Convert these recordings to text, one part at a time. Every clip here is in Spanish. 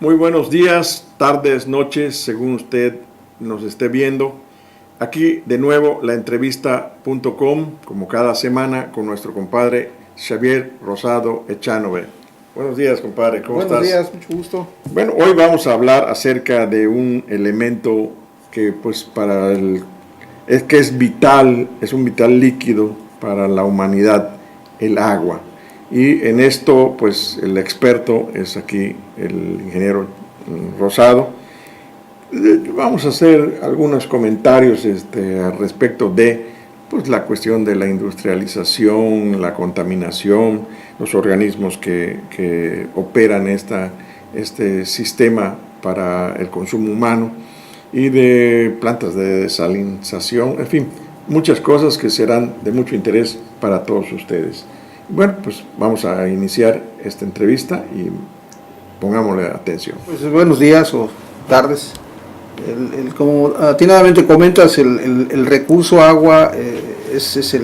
Muy buenos días, tardes, noches, según usted nos esté viendo. Aquí de nuevo la entrevista.com, como cada semana, con nuestro compadre Xavier Rosado Echanove. Buenos días, compadre, ¿cómo estás? Buenos días, mucho gusto. Bueno, hoy vamos a hablar acerca de un elemento que pues es vital, es un vital líquido para la humanidad, el agua. Y en esto, pues, el experto es aquí el ingeniero Rosado. Vamos a hacer algunos comentarios al respecto de pues, la cuestión de la industrialización, la contaminación, los organismos que operan este sistema para el consumo humano y de plantas de desalinización, en fin, muchas cosas que serán de mucho interés para todos ustedes. Bueno, pues vamos a iniciar esta entrevista y pongámosle atención. Pues buenos días o tardes. Como atinadamente comentas, el recurso agua es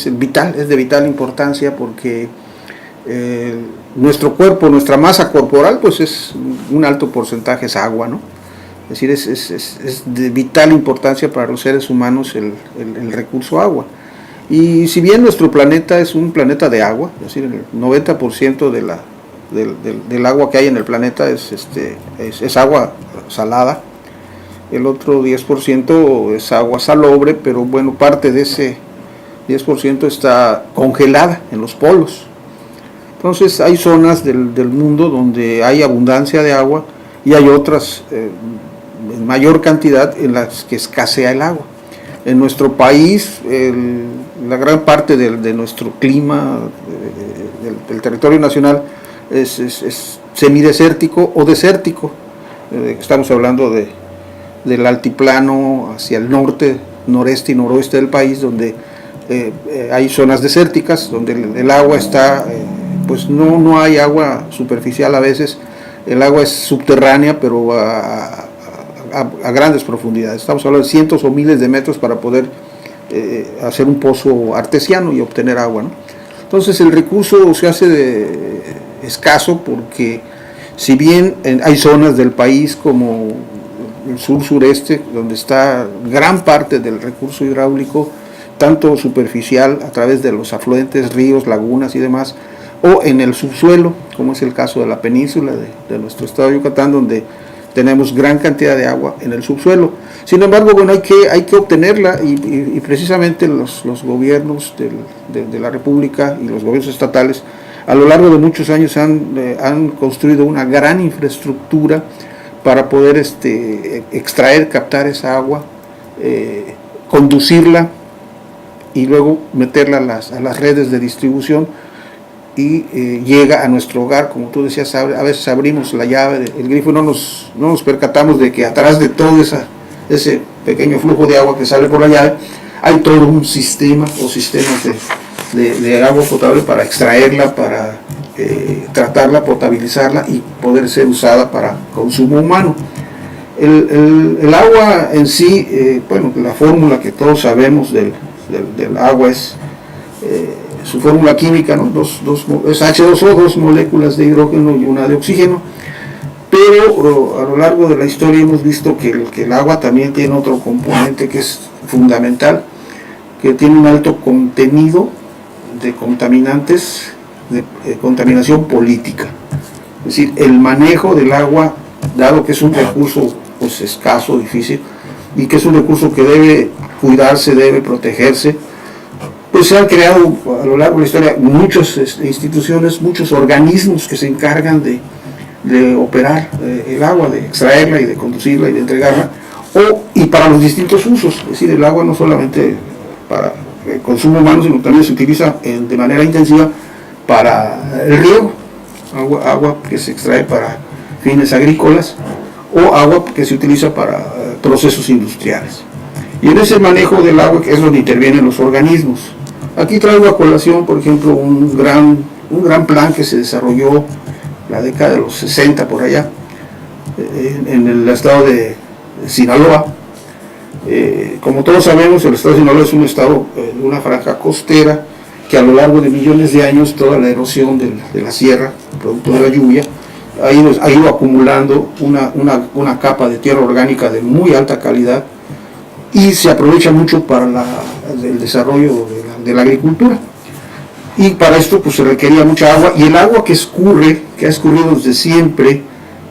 de vital importancia porque nuestro cuerpo, nuestra masa corporal, pues es un alto porcentaje es agua, ¿no? Es decir, es de vital importancia para los seres humanos el recurso agua. Y si bien nuestro planeta es un planeta de agua, es decir, el 90% del agua que hay en el planeta es agua salada, el otro 10% es agua salobre, pero bueno, parte de ese 10% está congelada en los polos. Entonces hay zonas del mundo donde hay abundancia de agua y hay otras en mayor cantidad en las que escasea el agua. En nuestro país, la gran parte de nuestro clima, del territorio nacional, es semidesértico o desértico. Estamos hablando del altiplano hacia el norte, noreste y noroeste del país, donde hay zonas desérticas, donde el agua está, pues no hay agua superficial a veces, el agua es subterránea, pero a grandes profundidades. Estamos hablando de cientos o miles de metros para poder hacer un pozo artesiano y obtener agua, ¿no? Entonces el recurso se hace escaso porque si bien hay zonas del país como el sur-sureste, donde está gran parte del recurso hidráulico, tanto superficial a través de los afluentes, ríos, lagunas y demás, o en el subsuelo, como es el caso de la península de nuestro estado de Yucatán, donde tenemos gran cantidad de agua en el subsuelo. Sin embargo, bueno, hay que obtenerla y precisamente los gobiernos de la República y los gobiernos estatales a lo largo de muchos años han construido una gran infraestructura para poder extraer, captar esa agua, conducirla y luego meterla a las redes de distribución y llega a nuestro hogar. Como tú decías, a veces abrimos la llave del grifo y no nos percatamos de que atrás de todo ese pequeño flujo de agua que sale por la llave hay todo un sistema o sistemas de agua potable para extraerla, para tratarla, potabilizarla y poder ser usada para consumo humano. El agua en sí, bueno, la fórmula que todos sabemos del agua es su fórmula química, ¿no? Es H2O, 2 moléculas de hidrógeno y una de oxígeno, pero a lo largo de la historia hemos visto que el agua también tiene otro componente que es fundamental, que tiene un alto contenido de contaminantes, de contaminación política. Es decir, el manejo del agua, dado que es un recurso pues, escaso, difícil, y que es un recurso que debe cuidarse, debe protegerse, pues se han creado a lo largo de la historia muchas instituciones, muchos organismos que se encargan de operar el agua, de extraerla y de conducirla y de entregarla, y para los distintos usos. Es decir, el agua no solamente para el consumo humano, sino también se utiliza de manera intensiva para el riego, agua que se extrae para fines agrícolas o agua que se utiliza para procesos industriales. Y en ese manejo del agua que es donde intervienen los organismos. Aquí traigo a colación, por ejemplo, un gran plan que se desarrolló en la década de los 60 por allá, en el estado de Sinaloa. Como todos sabemos, el estado de Sinaloa es un estado de una franja costera que a lo largo de millones de años toda la erosión de la sierra, producto de la lluvia, ha ido acumulando una capa de tierra orgánica de muy alta calidad y se aprovecha mucho para el desarrollo de la agricultura. Y para esto pues se requería mucha agua, y el agua que ha escurrido desde siempre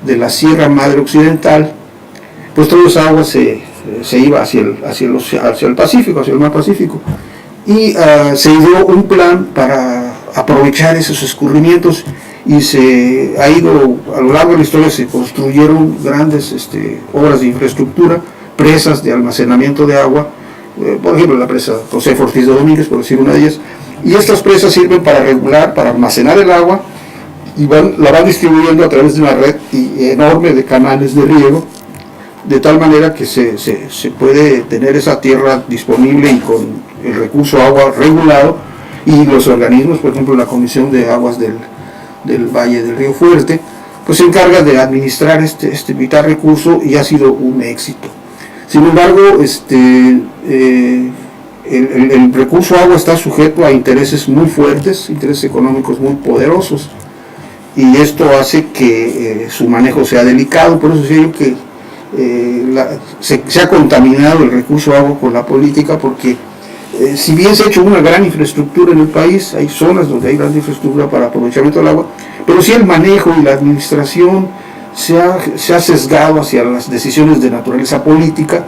de la Sierra Madre Occidental, pues toda esa agua se iba hacia el Pacífico, hacia el mar Pacífico. Y se dio un plan para aprovechar esos escurrimientos, y se ha ido, a lo largo de la historia se construyeron grandes obras de infraestructura, presas de almacenamiento de agua, por ejemplo la presa José Ortiz de Domínguez, por decir una de ellas, y estas presas sirven para regular, para almacenar el agua, y la van distribuyendo a través de una red enorme de canales de riego, de tal manera que se puede tener esa tierra disponible y con el recurso agua regulado, y los organismos, por ejemplo la Comisión de Aguas del Valle del Río Fuerte, pues se encarga de administrar este vital recurso, y ha sido un éxito. Sin embargo, el recurso agua está sujeto a intereses muy fuertes, intereses económicos muy poderosos, y esto hace que su manejo sea delicado. Por eso digo que se ha contaminado el recurso agua con la política, porque si bien se ha hecho una gran infraestructura en el país, hay zonas donde hay gran infraestructura para aprovechamiento del agua, pero sí el manejo y la administración se ha sesgado hacia las decisiones de naturaleza política,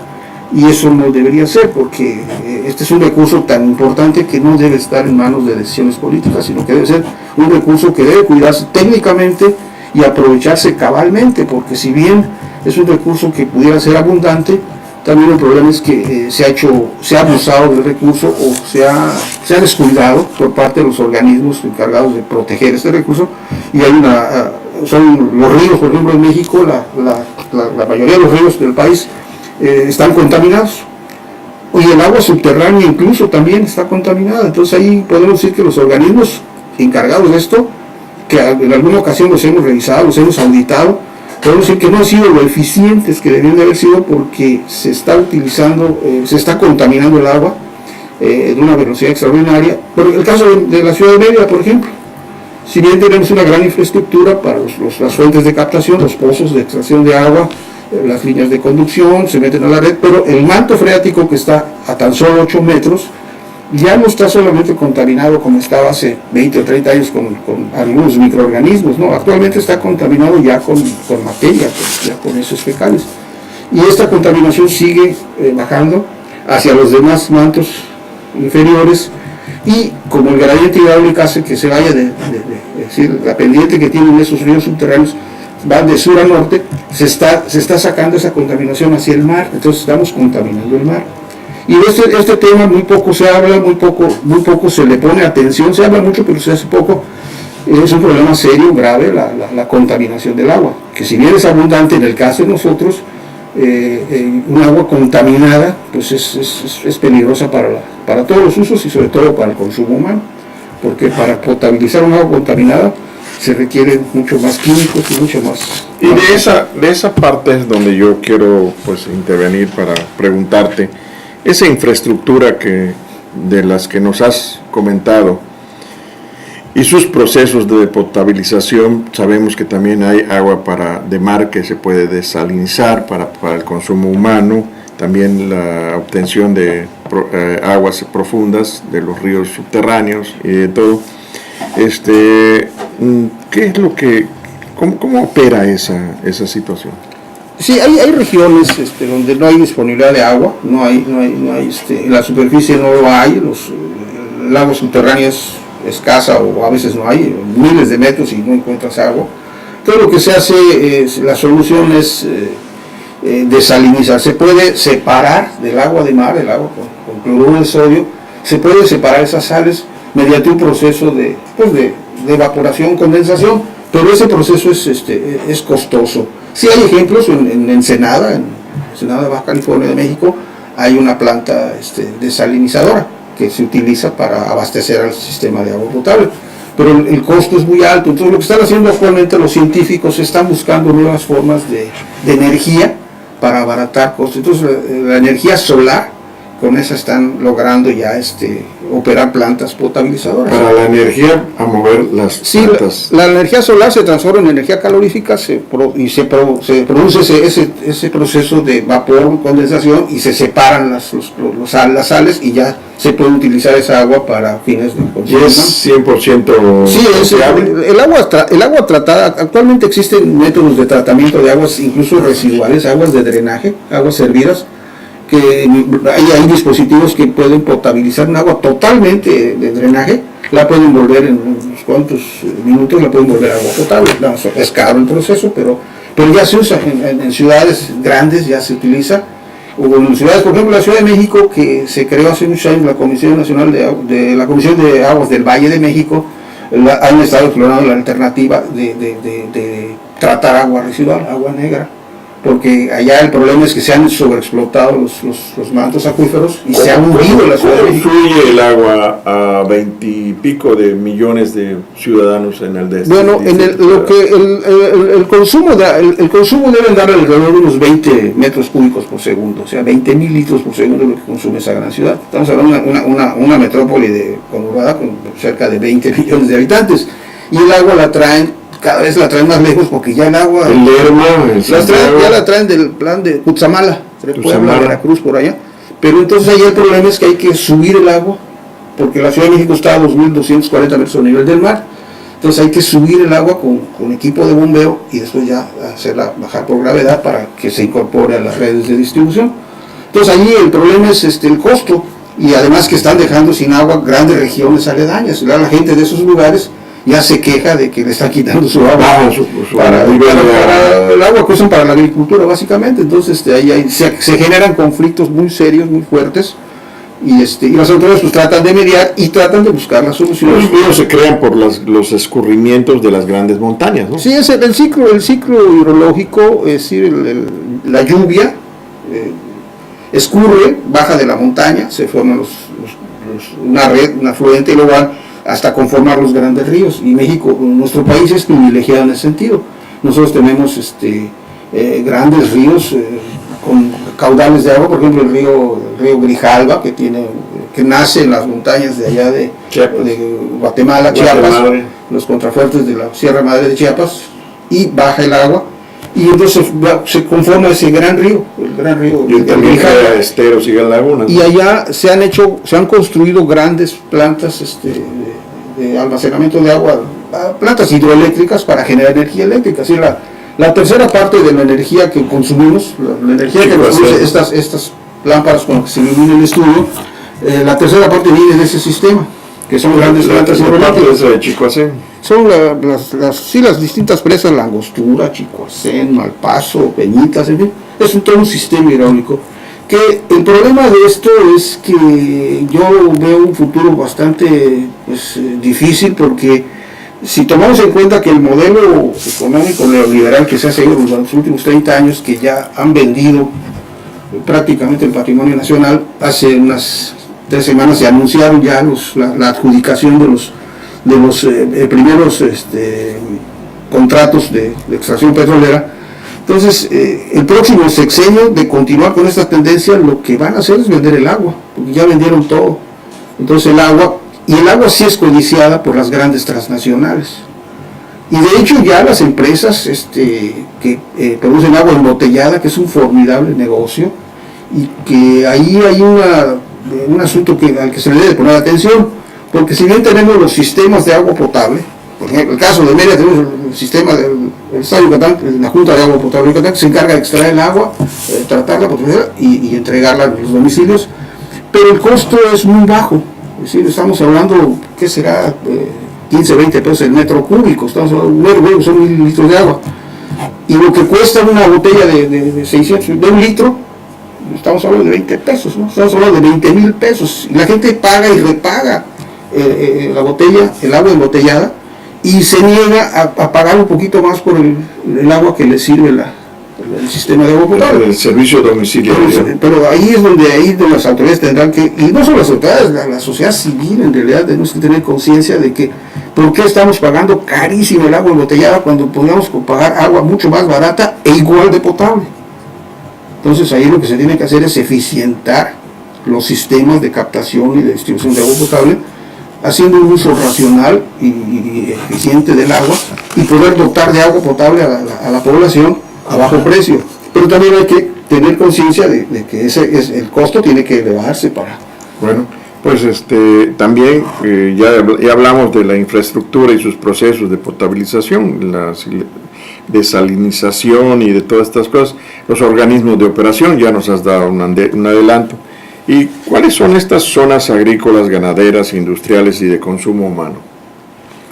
y eso no debería ser, porque este es un recurso tan importante que no debe estar en manos de decisiones políticas, sino que debe ser un recurso que debe cuidarse técnicamente y aprovecharse cabalmente, porque si bien es un recurso que pudiera ser abundante, también el problema es que se ha abusado del recurso, o se ha descuidado por parte de los organismos encargados de proteger este recurso, y hay son los ríos, por ejemplo en México, la mayoría de los ríos del país están contaminados, y el agua subterránea incluso también está contaminada. Entonces ahí podemos decir que los organismos encargados de esto, que en alguna ocasión los hemos revisado, los hemos auditado, podemos decir que no han sido lo eficientes que debían de haber sido, porque se está contaminando el agua de una velocidad extraordinaria. Por el caso de la ciudad de Mérida, por ejemplo, si bien tenemos una gran infraestructura para las fuentes de captación, los pozos de extracción de agua, las líneas de conducción se meten a la red, pero el manto freático, que está a tan solo 8 metros, ya no está solamente contaminado como estaba hace 20 o 30 años con algunos microorganismos, ¿no? Actualmente está contaminado ya con materia, ya con heces fecales, y esta contaminación sigue bajando hacia los demás mantos inferiores, y como el gradiente hidráulico hace que se vaya es decir, la pendiente que tienen esos ríos subterráneos van de sur a norte, se está sacando esa contaminación hacia el mar, entonces estamos contaminando el mar. Y este tema muy poco se habla, muy poco se le pone atención, se habla mucho pero se hace poco. Es un problema serio, grave, la contaminación del agua, que si bien es abundante en el caso de nosotros, un agua contaminada pues es peligrosa para todos los usos, y sobre todo para el consumo humano, porque para potabilizar un agua contaminada se requieren mucho más químicos y mucho más. Y de esa parte es donde yo quiero pues intervenir para preguntarte, esa infraestructura de las que nos has comentado y sus procesos de potabilización, sabemos que también hay agua de mar que se puede desalinizar para el consumo humano, también la obtención de aguas profundas de los ríos subterráneos y de todo. ¿Qué es lo cómo opera esa situación? Sí, hay regiones donde no hay disponibilidad de agua, no hay en la superficie no lo hay, el agua subterránea es escasa, o a veces no hay, miles de metros y no encuentras agua. Entonces lo que se hace, la solución es desalinizar. Se puede separar del agua de mar, el agua con cloruro de sodio, se puede separar esas sales mediante un proceso de evaporación, condensación, pero ese proceso es costoso. Sí hay ejemplos en Ensenada, Baja California de México, hay una planta desalinizadora que se utiliza para abastecer al sistema de agua potable, pero el costo es muy alto. Entonces lo que están haciendo actualmente los científicos, están buscando nuevas formas de energía para abaratar costos. Entonces la energía solar con esa están logrando ya operar plantas potabilizadoras. Para la energía, a mover las Sí, plantas. la energía solar se transforma en energía calorífica se produce ese proceso de vapor, condensación, y se separan las sales y ya se puede utilizar esa agua para fines de Y consumo. es 100% Sí, el agua tratada, actualmente existen métodos de tratamiento de aguas, incluso residuales, aguas de drenaje, aguas servidas, que hay dispositivos que pueden potabilizar un agua totalmente de drenaje, la pueden volver en unos cuantos minutos, la pueden volver agua potable. No, es caro el proceso, pero ya se usa en ciudades grandes, ya se utiliza. O en ciudades, por ejemplo, la Ciudad de México, que se creó hace muchos años la Comisión Nacional la Comisión de Aguas del Valle de México, han estado explorando la alternativa de tratar agua residual, agua negra, porque allá el problema es que se han sobreexplotado los mantos acuíferos y se ha hundido la Ciudad de ¿Cómo México. influye el agua a 20 y pico de millones de ciudadanos en el DF? Bueno, el consumo debe dar alrededor de unos 20 metros cúbicos por segundo, o sea, 20.000 litros por segundo es lo que consume esa gran ciudad. Estamos hablando de una metrópoli conurbada con cerca de 20 millones de habitantes, y el agua cada vez la traen más lejos, porque ya el agua El Lerma, ya la traen del plan de Cutzamala, de Puebla, Veracruz, por allá. Pero entonces ahí el problema es que hay que subir el agua, porque la Ciudad de México está a 2.240 metros sobre el nivel del mar. Entonces hay que subir el agua con equipo de bombeo y después ya hacerla bajar por gravedad para que se incorpore a las redes de distribución. Entonces allí el problema es el costo, y además que están dejando sin agua grandes regiones aledañas. La gente de esos lugares ya se queja de que le están quitando su agua para el agua que usan para la agricultura, básicamente. Entonces ahí se generan conflictos muy serios, muy fuertes, y las autoridades pues tratan de mediar y tratan de buscar las soluciones. Los ríos se crean por los escurrimientos de las grandes montañas, ¿no? Sí, es el ciclo hidrológico, es decir, la lluvia escurre, baja de la montaña, se forman una red, un afluente global, hasta conformar los grandes ríos. Y México, nuestro país, es privilegiado en ese sentido. Nosotros tenemos grandes ríos con caudales de agua, por ejemplo el río Grijalva, que nace en las montañas de allá de Guatemala, Chiapas, los contrafuertes de la Sierra Madre de Chiapas, y baja el agua, y entonces se conforma ese gran río, el gran río. Y también crea esteros y lagunas. Y allá se han construido grandes plantas de almacenamiento de agua, plantas hidroeléctricas para generar energía eléctrica. Así la tercera parte de la energía que consumimos, la energía que produce estas lámparas con las que se ilumina el estudio, la tercera parte viene de ese sistema, que son grandes plantas hidroeléctricas. Son las distintas presas, La Angostura, Chicoacén, Malpaso, Peñitas, en fin, es todo un sistema hidráulico. Que el problema de esto es que yo veo un futuro bastante difícil, porque si tomamos en cuenta que el modelo económico neoliberal que se ha seguido durante los últimos 30 años, que ya han vendido prácticamente el patrimonio nacional, hace unas 3 semanas se anunciaron ya la adjudicación de los primeros contratos de extracción petrolera. Entonces, el próximo sexenio, de continuar con esta tendencia, lo que van a hacer es vender el agua, porque ya vendieron todo. Entonces el agua sí es codiciada por las grandes transnacionales. Y de hecho ya las empresas que producen agua embotellada, que es un formidable negocio, y que ahí hay un asunto al que se le debe poner atención, porque si bien tenemos los sistemas de agua potable, por ejemplo, en el caso de Mérida tenemos el sistema del Estado de Yucatán, la Junta de Agua Potable de Yucatán, que se encarga de extraer el agua, tratarla, protegerla y entregarla a los domicilios, pero el costo es muy bajo. Es decir, estamos hablando, ¿qué será? 15, 20 pesos el metro cúbico, estamos hablando, son 1.000 litros de agua. Y lo que cuesta una botella de 600, de un litro, estamos hablando de 20 pesos, ¿no? Estamos hablando de 20.000 pesos. Y la gente paga y repaga la botella, el agua embotellada, y se niega a pagar un poquito más por el agua que le sirve el sistema de agua potable. El servicio domiciliario. Pero ahí es donde las autoridades tendrán que, y no solo las autoridades, la sociedad civil en realidad tenemos que tener conciencia de que ¿por qué estamos pagando carísimo el agua embotellada cuando podríamos pagar agua mucho más barata e igual de potable? Entonces ahí lo que se tiene que hacer es eficientar los sistemas de captación y de distribución de agua potable, haciendo un uso racional y eficiente del agua y poder dotar de agua potable a la población a bajo precio. Pero también hay que tener conciencia de que el costo tiene que elevarse para... Bueno, pues también ya hablamos de la infraestructura y sus procesos de potabilización, la desalinización y de todas estas cosas, los organismos de operación, ya nos has dado un adelanto. ¿Y cuáles son estas zonas agrícolas, ganaderas, industriales y de consumo humano?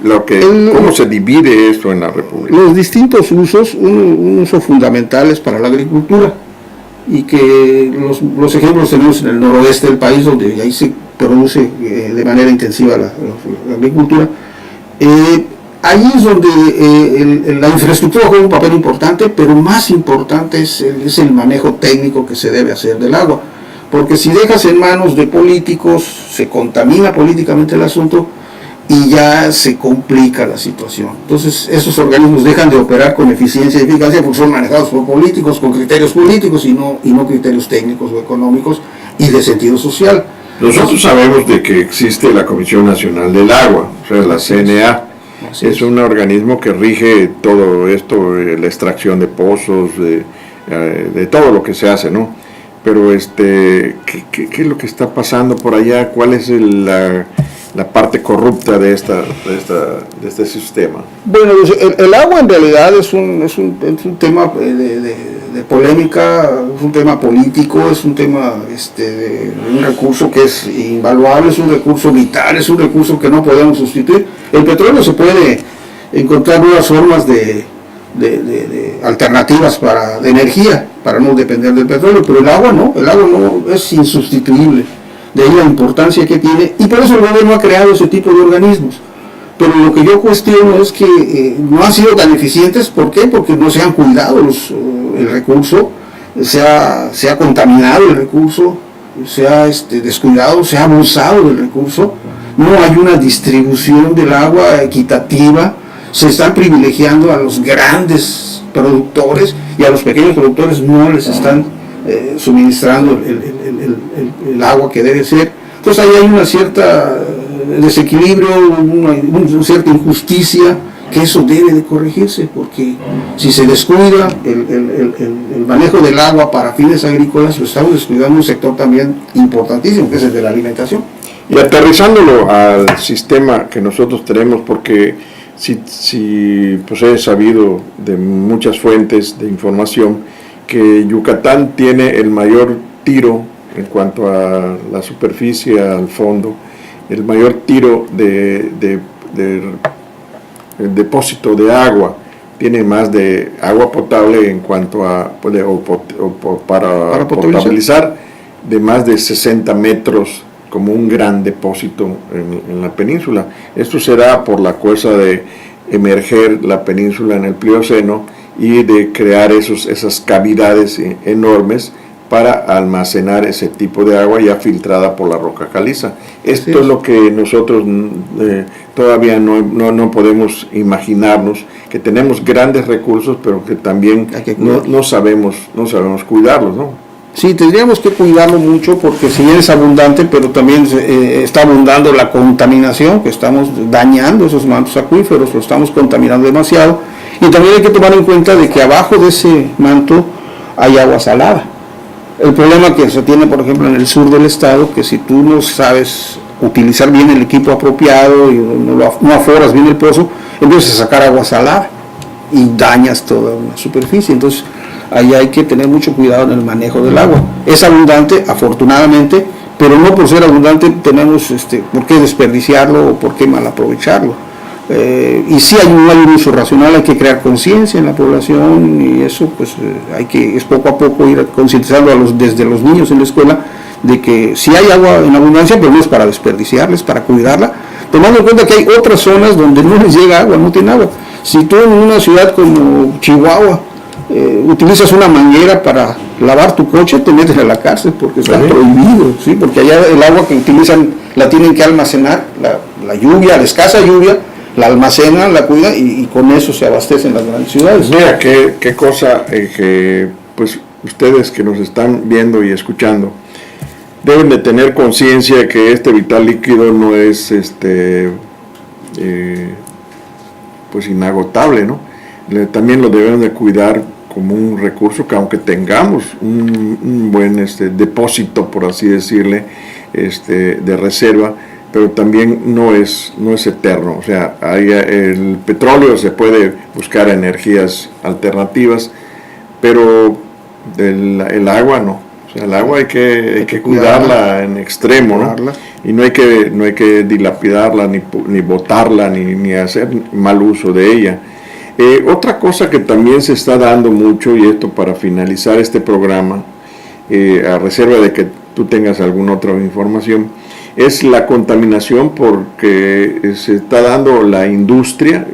¿Cómo se divide esto en la República? Los distintos usos, un uso fundamental es para la agricultura, y que los ejemplos tenemos en el noroeste del país, donde ahí se produce de manera intensiva la agricultura. Ahí es donde la infraestructura juega un papel importante, pero más importante es el manejo técnico que se debe hacer del agua, porque si dejas en manos de políticos, se contamina políticamente el asunto y ya se complica la situación. Entonces esos organismos dejan de operar con eficiencia y eficacia porque son manejados por políticos, con criterios políticos y no criterios técnicos o económicos y de sentido social. Nosotros sabemos de que existe la Comisión Nacional del Agua, o sea, la CNA. Es un organismo que rige todo esto, la extracción de pozos, de todo lo que se hace, ¿no? Pero ¿qué es lo que está pasando por allá? ¿Cuál es la parte corrupta de este sistema? Bueno, el agua en realidad es un tema de polémica, es un tema político, es un tema de un recurso que es invaluable, es un recurso vital, es un recurso que no podemos sustituir. El petróleo se puede encontrar nuevas formas de alternativas de energía para no depender del petróleo, pero el agua no es insustituible. De ahí la importancia que tiene, y por eso el gobierno ha creado ese tipo de organismos. Pero lo que yo cuestiono es que no han sido tan eficientes. ¿Por qué? Porque no se han cuidado el recurso, se ha contaminado el recurso, se ha descuidado, se ha abusado del recurso, no hay una distribución del agua equitativa, se están privilegiando a los grandes productores y a los pequeños productores no les están suministrando el agua que debe ser. Entonces ahí hay una cierta desequilibrio, una cierta injusticia, que eso debe de corregirse, porque si se descuida el manejo del agua para fines agrícolas, pues estamos descuidando un sector también importantísimo, que es el de la alimentación. Y aterrizándolo al sistema que nosotros tenemos, porque pues he sabido de muchas fuentes de información que Yucatán tiene el mayor tiro en cuanto a la superficie, al fondo, el mayor tiro de depósito de agua, tiene más de agua potable en cuanto a para potabilizar, de más de 60 metros, como un gran depósito en la península. Esto será por la causa de emerger la península en el Plioceno y de crear esas cavidades enormes para almacenar ese tipo de agua ya filtrada por la roca caliza. Esto es lo que nosotros todavía no podemos imaginarnos, que tenemos grandes recursos, pero que también no sabemos cuidarlos, ¿no? Sí, tendríamos que cuidarlo mucho, porque si bien es abundante, pero también está abundando la contaminación, que estamos dañando esos mantos acuíferos, lo estamos contaminando demasiado. Y también hay que tomar en cuenta de que abajo de ese manto hay agua salada. El problema que se tiene, por ejemplo, en el sur del estado, que si tú no sabes utilizar bien el equipo apropiado y no aforas bien el pozo, empiezas a sacar agua salada y dañas toda una superficie. Entonces ahí hay que tener mucho cuidado en el manejo del agua. Es abundante, afortunadamente, pero no por ser abundante tenemos por qué desperdiciarlo o por qué mal aprovecharlo. Y sí hay un uso racional, hay que crear conciencia en la población, y eso pues es poco a poco ir concientizando desde los niños en la escuela de que sí hay agua en abundancia, pero no es para desperdiciarla, es para cuidarla, tomando en cuenta que hay otras zonas donde no les llega agua, no tienen agua. Si tú en una ciudad como Chihuahua utilizas una manguera para lavar tu coche, te metes a la cárcel porque está prohibido, ¿sí? Porque allá el agua que utilizan la tienen que almacenar, la lluvia, la escasa lluvia, la almacenan, la cuidan y con eso se abastecen las grandes ciudades. Mira, qué cosa que pues ustedes que nos están viendo y escuchando, deben de tener conciencia que este vital líquido no es pues inagotable, ¿no? También lo debemos de cuidar como un recurso que, aunque tengamos un buen depósito, por así decirle, de reserva, pero también no es eterno. O sea, el petróleo se puede buscar energías alternativas, pero el agua no. O sea, el agua hay que cuidarla en extremo, ¿no? Y no hay que dilapidarla, ni botarla, ni hacer mal uso de ella. Otra cosa que también se está dando mucho, y esto para finalizar este programa, a reserva de que tú tengas alguna otra información, es la contaminación, porque se está dando la industria,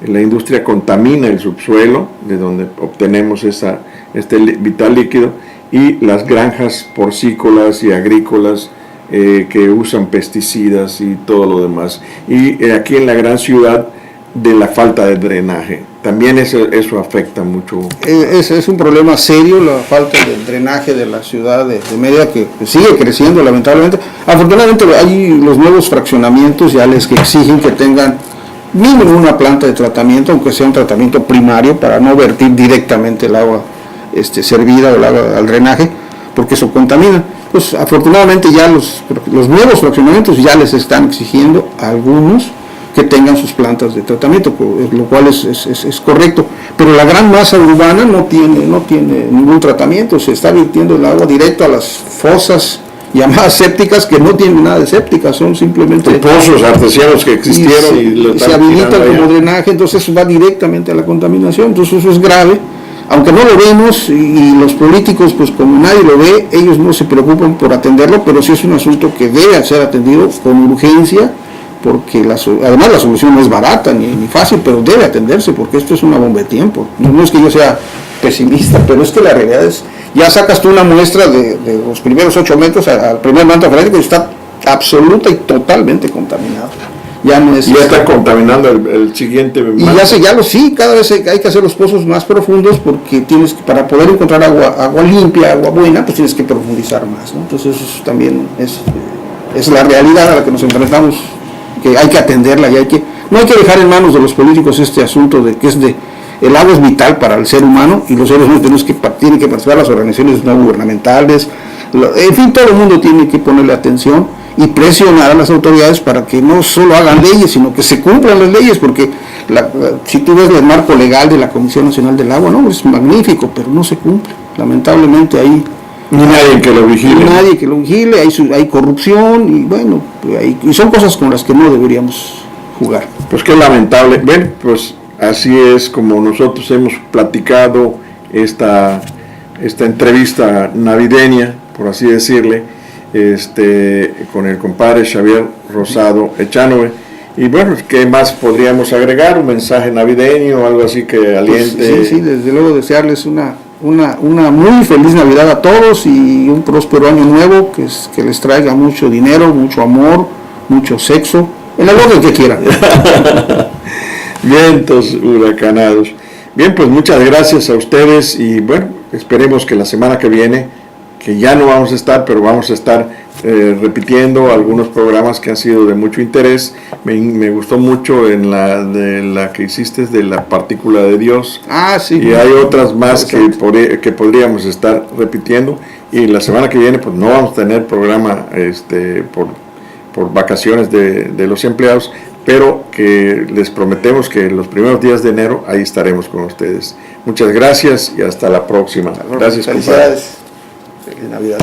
la industria contamina el subsuelo, de donde obtenemos este vital líquido, y las granjas porcícolas y agrícolas que usan pesticidas y todo lo demás. Y aquí en la gran ciudad, de la falta de drenaje. También eso afecta mucho. Es un problema serio la falta de drenaje de la ciudad de Mérida, que sigue creciendo lamentablemente. Afortunadamente hay los nuevos fraccionamientos ya les que exigen que tengan mínimo una planta de tratamiento, aunque sea un tratamiento primario, para no vertir directamente el agua servida o el agua al drenaje, porque eso contamina. Pues afortunadamente ya los nuevos fraccionamientos ya les están exigiendo a algunos que tengan sus plantas de tratamiento, lo cual es correcto, pero la gran masa urbana no tiene ningún tratamiento, se está vertiendo el agua directo a las fosas llamadas sépticas, que no tienen nada de sépticas, son simplemente pozos artesianos que existieron y se habilitan como drenaje, entonces eso va directamente a la contaminación. Entonces eso es grave, aunque no lo vemos, y los políticos, pues como nadie lo ve, ellos no se preocupan por atenderlo, pero sí es un asunto que debe ser atendido con urgencia, porque además la solución no es barata ni fácil, pero debe atenderse, porque esto es una bomba de tiempo. No es que yo sea pesimista, pero es que la realidad es, ya sacas tú una muestra de los primeros 8 metros al primer manto freático y está absoluta y totalmente contaminado. Ya no es, ya está contaminando el siguiente manto. Sí, cada vez hay que hacer los pozos más profundos, porque para poder encontrar agua limpia, agua buena, pues tienes que profundizar más, ¿no? Entonces eso también es la realidad a la que nos enfrentamos, que hay que atenderla, y no hay que dejar en manos de los políticos este asunto de que el agua es vital para el ser humano, y los seres humanos tienen que participar, las organizaciones no gubernamentales, en fin, todo el mundo tiene que ponerle atención y presionar a las autoridades para que no solo hagan leyes, sino que se cumplan las leyes, porque si tú ves el marco legal de la Comisión Nacional del Agua, no, es magnífico, pero no se cumple, lamentablemente ahí. Nadie que lo vigile. Hay corrupción, y bueno, y son cosas con las que no deberíamos jugar. Pues qué lamentable. Bueno, pues así es como nosotros hemos platicado esta entrevista navideña, por así decirle, con el compadre Xavier Rosado Echanove. Y bueno, ¿qué más podríamos agregar? ¿Un mensaje navideño o algo así que aliente? Pues sí, desde luego desearles una muy feliz Navidad a todos, y un próspero año nuevo, que les traiga mucho dinero, mucho amor, mucho sexo, en el orden que quieran. Vientos huracanados. Bien, pues muchas gracias a ustedes, y bueno, esperemos que la semana que viene, que ya no vamos a estar, pero vamos a estar repitiendo algunos programas que han sido de mucho interés. Me gustó mucho de la que hiciste de la partícula de Dios. Sí. Y hay otras más que podríamos estar repitiendo. Y la semana que viene pues no vamos a tener programa por vacaciones de los empleados, pero que les prometemos que los primeros días de enero ahí estaremos con ustedes. Muchas gracias y hasta la próxima. Gracias, felicidades. Feliz Navidad.